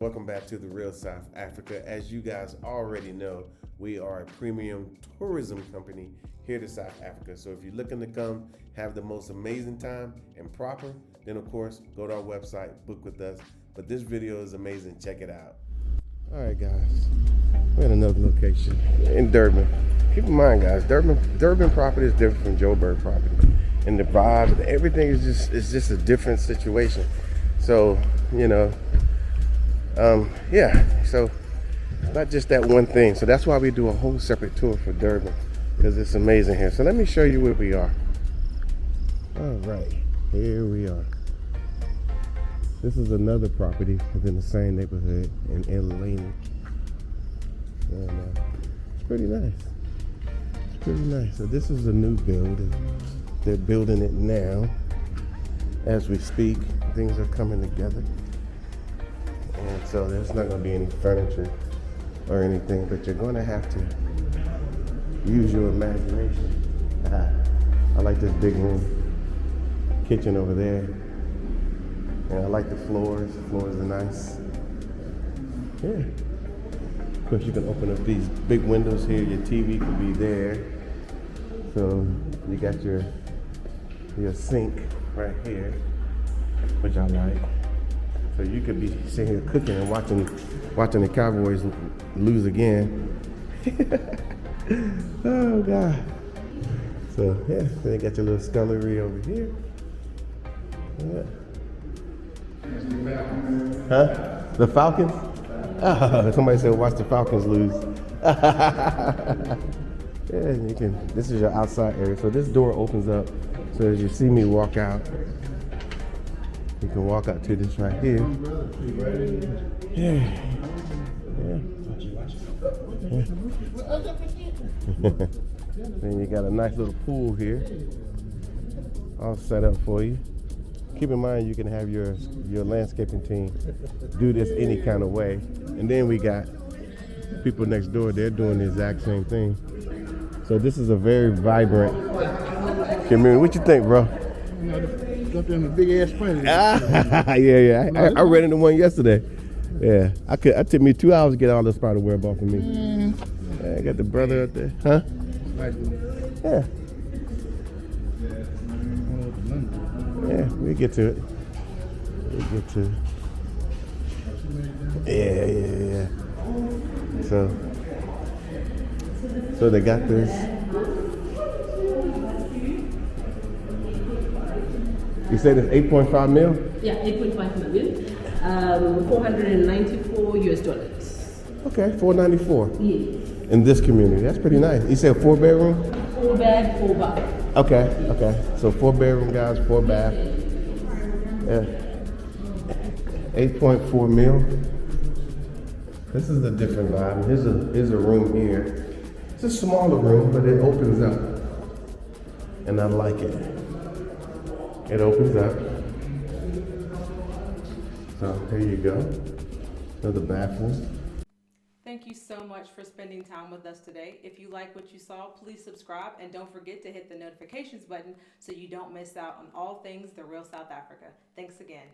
Welcome back to the Real South Africa. As you guys already know, we are a premium tourism company here to South Africa. So if you're looking to come have the most amazing time and proper, then of course, go to our website, book with us. But this video is amazing. Check it out. All right, guys. We're at another location in Durban. Keep in mind, guys, Durban property is different from Joburg property. And the vibe, everything is just a different situation. So, you know, yeah, so it's not just that one thing. So that's why we do a whole separate tour for Durban, because it's amazing here. So let me show you where we are. All right, here we are. This is another property within the same neighborhood in Ehuleni. And it's pretty nice. It's pretty nice. So this is a new build. They're building it now. As we speak, things are coming together. And so there's not going to be any furniture or anything, but you're going to have to use your imagination. I like this big room, kitchen over there. And I like the floors. The floors are nice. Yeah. Of course, you can open up these big windows here. Your TV could be there. So you got your sink right here, which I like. So you could be sitting here cooking and watching the Cowboys lose again. Oh God. So yeah, they got your little scullery over here. Yeah. Huh? The Falcons? Oh, somebody said watch the Falcons lose. Yeah, you can. This is your outside area. So this door opens up. So as you see me walk out, you can walk out to this right here. Yeah. Then you got a nice little pool here, all set up for you. Keep in mind you can have your landscaping team do this any kind of way. And then we got people next door, they're doing the exact same thing. So this is a very vibrant community. What you think, bro? Up there in the big ass plane. Yeah. I ran into one yesterday. Yeah, it took me 2 hours to get all the spider web off of me. Yeah, I got the brother up there. Huh? Yeah. Yeah, we'll get to it. Yeah. So they got this. You said it's 8.5 mil? Yeah, 8.5 million. 494 US dollars. Okay, 494. Yes. In this community, that's pretty nice. You said 4 bedroom? 4 bed, 4 bath. Okay. So 4 bedroom, guys, 4 bath. Yeah. 8.4 mil. This is a different vibe. Here's a room here. It's a smaller room, but it opens up. And I like it. It opens up. So here you go. Another bathroom. Thank you so much for spending time with us today. If you like what you saw, please subscribe and don't forget to hit the notifications button so you don't miss out on all things The Real South Africa. Thanks again.